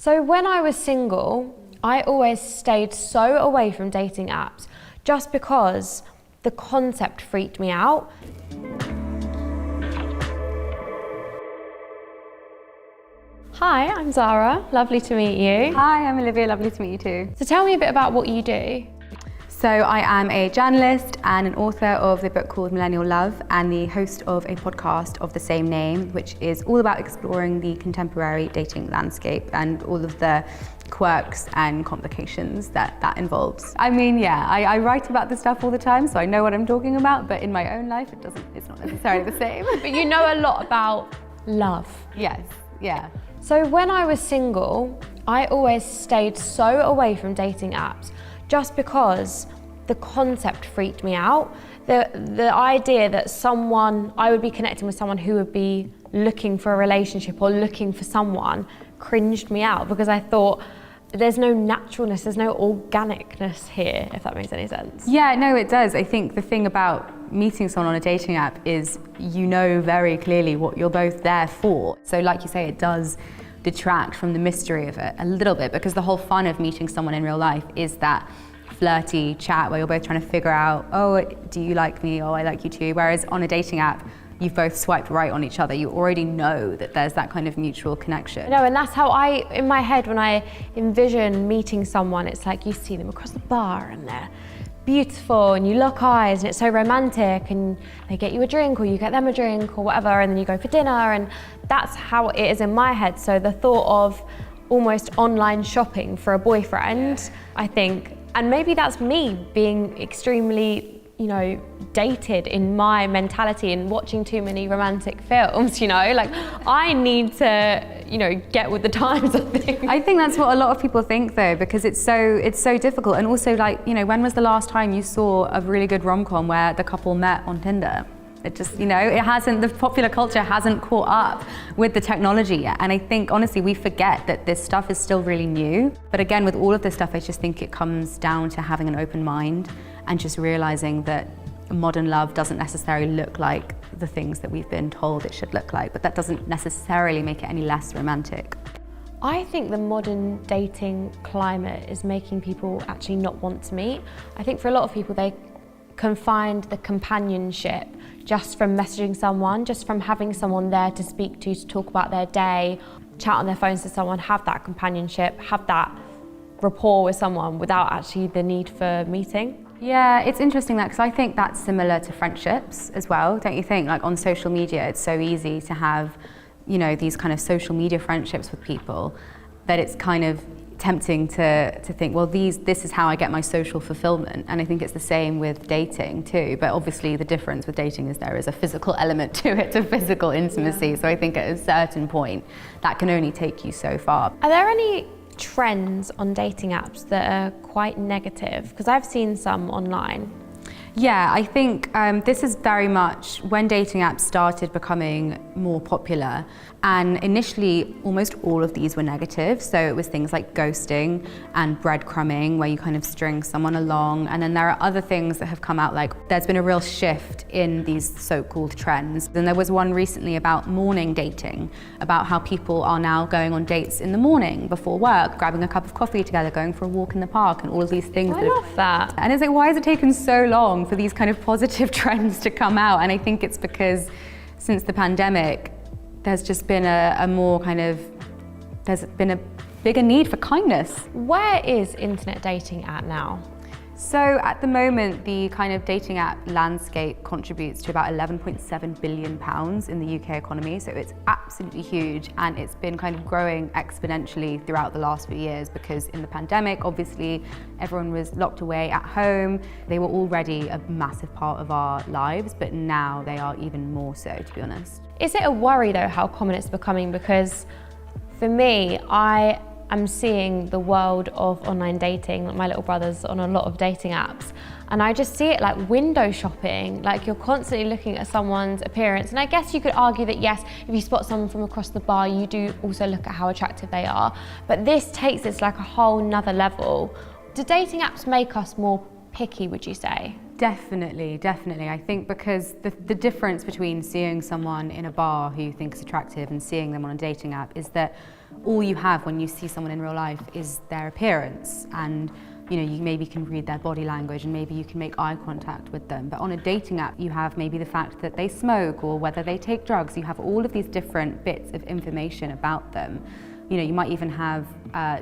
So when I was single, I always stayed so away from dating apps just because the concept freaked me out. Hi, I'm Zara, lovely to meet you. Hi, I'm Olivia, lovely to meet you too. So tell me a bit about what you do. So I am a journalist and an author of the book called Millennial Love and the host of a podcast of the same name, which is all about exploring the contemporary dating landscape and all of the quirks and complications that involves. I mean, yeah, I write about this stuff all the time, so I know what I'm talking about, but in my own life, it's not necessarily the same. But you know a lot about love. Yes, yeah. So when I was single, I always stayed so away from dating apps just because the concept freaked me out. The idea that I would be connecting with someone who would be looking for a relationship or looking for someone cringed me out, because I thought there's no naturalness, there's no organicness here, if that makes any sense. Yeah, no, it does. I think the thing about meeting someone on a dating app is you know very clearly what you're both there for. So like you say, it does detract from the mystery of it a little bit, because the whole fun of meeting someone in real life is that flirty chat where you're both trying to figure out, oh, do you like me? Oh, I like you too. Whereas on a dating app, you've both swiped right on each other. You already know that there's that kind of mutual connection. No, and that's how in my head, when I envision meeting someone, it's like you see them across the bar and they're beautiful and you lock eyes and it's so romantic and they get you a drink or you get them a drink or whatever, and then you go for dinner, and that's how it is in my head. So the thought of almost online shopping for a boyfriend, I think, and maybe that's me being extremely, dated in my mentality and watching too many romantic films, like I need to, get with the times, I think. I think that's what a lot of people think though, because it's so difficult. And also when was the last time you saw a really good rom-com where the couple met on Tinder? It just, the popular culture hasn't caught up with the technology yet. And I think, honestly, we forget that this stuff is still really new. But again, with all of this stuff, I just think it comes down to having an open mind and just realizing that modern love doesn't necessarily look like the things that we've been told it should look like, but that doesn't necessarily make it any less romantic. I think the modern dating climate is making people actually not want to meet. I think for a lot of people, they can find the companionship just from messaging someone, just from having someone there to speak to talk about their day, chat on their phones to someone, have that companionship, have that rapport with someone without actually the need for meeting. Yeah, it's interesting that, because I think that's similar to friendships as well, don't you think? Like on social media, it's so easy to have, these kind of social media friendships with people that it's kind of tempting to think, well, this is how I get my social fulfillment. And I think it's the same with dating too, but obviously the difference with dating is there is a physical element to it, to physical intimacy. Yeah. So I think at a certain point, that can only take you so far. Are there any trends on dating apps that are quite negative? Because I've seen some online. Yeah, I think this is very much when dating apps started becoming more popular, and initially almost all of these were negative. So it was things like ghosting and breadcrumbing, where you kind of string someone along. And then there are other things that have come out, like there's been a real shift in these so-called trends. Then there was one recently about morning dating, about how people are now going on dates in the morning before work, grabbing a cup of coffee together, going for a walk in the park, and all of these things. I love that. And it's like, why has it taken so long for these kind of positive trends to come out? And I think it's because since the pandemic, there's just been there's been a bigger need for kindness. Where is internet dating at now? So at the moment, the kind of dating app landscape contributes to about £11.7 billion in the UK economy. So it's absolutely huge, and it's been kind of growing exponentially throughout the last few years, because in the pandemic, obviously, everyone was locked away at home. They were already a massive part of our lives, but now they are even more so, to be honest. Is it a worry though, how common it's becoming? Because for me, I'm seeing the world of online dating. My little brother's on a lot of dating apps, and I just see it like window shopping. Like you're constantly looking at someone's appearance, and I guess you could argue that yes, if you spot someone from across the bar, you do also look at how attractive they are, but this takes it to like a whole nother level. Do dating apps make us more picky, would you say? Definitely. I think because the difference between seeing someone in a bar who you think is attractive and seeing them on a dating app is that all you have when you see someone in real life is their appearance, and you know, you maybe can read their body language and maybe you can make eye contact with them. But on a dating app, you have maybe the fact that they smoke or whether they take drugs. You have all of these different bits of information about them. You know, you might even have,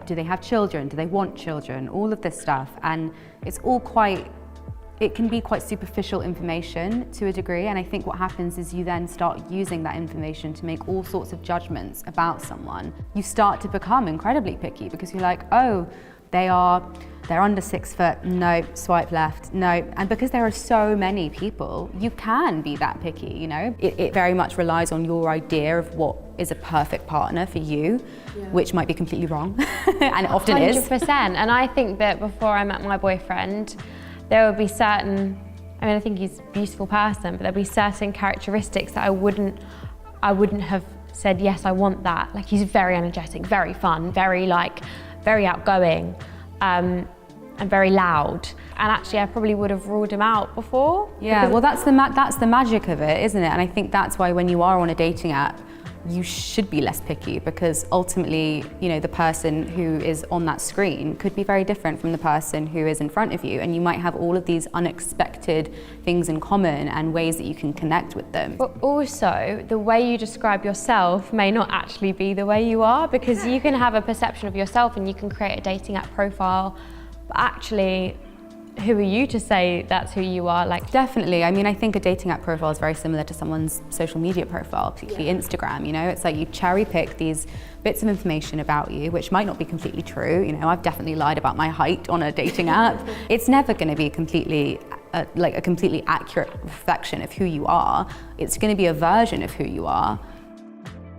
do they have children? Do they want children? All of this stuff. And it's all it can be quite superficial information to a degree. And I think what happens is you then start using that information to make all sorts of judgments about someone. You start to become incredibly picky because you're like, oh, they're under 6 foot, no, swipe left, no. And because there are so many people, you can be that picky, you know? It very much relies on your idea of what is a perfect partner for you, which might be completely wrong, and it often 100%. is. 100%, and I think that before I met my boyfriend, there would be certain, I mean, I think he's a beautiful person, but there'd be certain characteristics that I wouldn't have said, yes, I want that. Like, he's very energetic, very fun, very outgoing, and very loud. And actually, I probably would have ruled him out before. Yeah, well, that's the magic of it, isn't it? And I think that's why when you are on a dating app, you should be less picky, because ultimately, you know, the person who is on that screen could be very different from the person who is in front of you, and you might have all of these unexpected things in common and ways that you can connect with them. But also, the way you describe yourself may not actually be the way you are, because you can have a perception of yourself and you can create a dating app profile, but actually, who are you to say that's who you are? Like, definitely. I mean, I think a dating app profile is very similar to someone's social media profile, particularly Instagram, you know? It's like you cherry pick these bits of information about you, which might not be completely true. You know, I've definitely lied about my height on a dating app. It's never gonna be completely a completely accurate reflection of who you are. It's gonna be a version of who you are.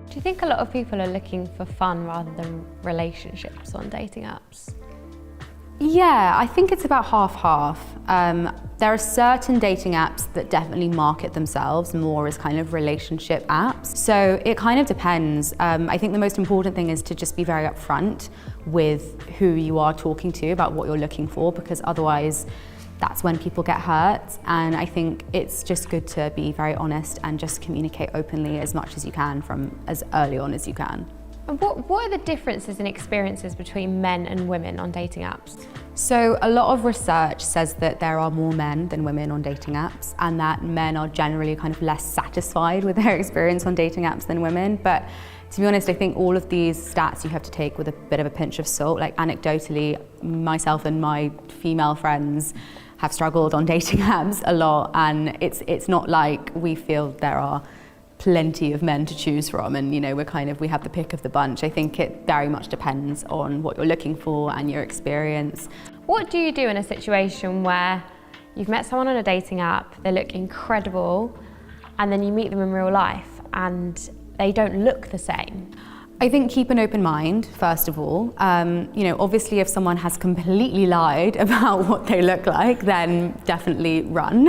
Do you think a lot of people are looking for fun rather than relationships on dating apps? Yeah, I think it's about half-half. There are certain dating apps that definitely market themselves more as kind of relationship apps. So it kind of depends. I think the most important thing is to just be very upfront with who you are talking to about what you're looking for, because otherwise that's when people get hurt. And I think it's just good to be very honest and just communicate openly as much as you can from as early on as you can. And what are the differences in experiences between men and women on dating apps? So a lot of research says that there are more men than women on dating apps, and that men are generally kind of less satisfied with their experience on dating apps than women. But to be honest, I think all of these stats you have to take with a bit of a pinch of salt. Like, anecdotally, myself and my female friends have struggled on dating apps a lot, and it's not like we feel there are plenty of men to choose from, and you know, we have the pick of the bunch. I think it very much depends on what you're looking for and your experience. What do you do in a situation where you've met someone on a dating app, they look incredible, and then you meet them in real life and they don't look the same? I think keep an open mind, first of all. You know, obviously if someone has completely lied about what they look like, then definitely run.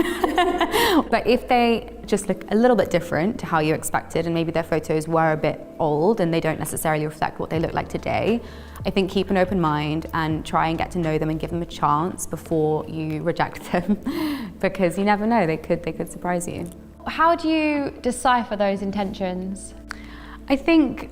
But if they just look a little bit different to how you expected, and maybe their photos were a bit old and they don't necessarily reflect what they look like today, I think keep an open mind and try and get to know them and give them a chance before you reject them, because you never know, they could surprise you. How do you decipher those intentions? I think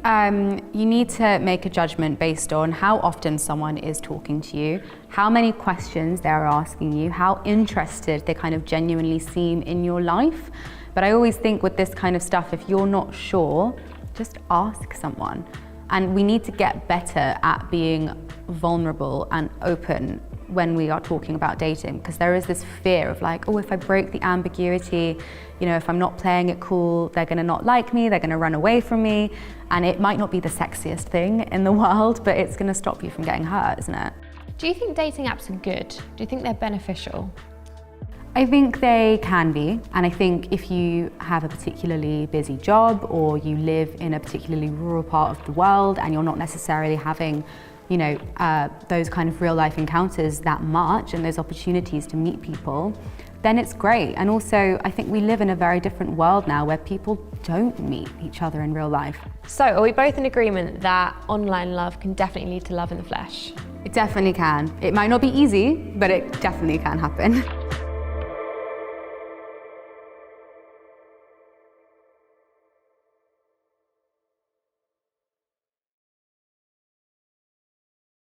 you need to make a judgment based on how often someone is talking to you, how many questions they're asking you, how interested they kind of genuinely seem in your life. But I always think with this kind of stuff, if you're not sure, just ask someone. And we need to get better at being vulnerable and open when we are talking about dating, because there is this fear of like, oh, if I break the ambiguity, you know, if I'm not playing it cool, they're gonna not like me, they're gonna run away from me. And it might not be the sexiest thing in the world, but it's gonna stop you from getting hurt, isn't it? Do you think dating apps are good? Do you think they're beneficial? I think they can be, and I think if you have a particularly busy job or you live in a particularly rural part of the world and you're not necessarily having, you know, those kind of real life encounters that much and those opportunities to meet people, then it's great. And also, I think we live in a very different world now where people don't meet each other in real life. So are we both in agreement that online love can definitely lead to love in the flesh? It definitely can. It might not be easy, but it definitely can happen.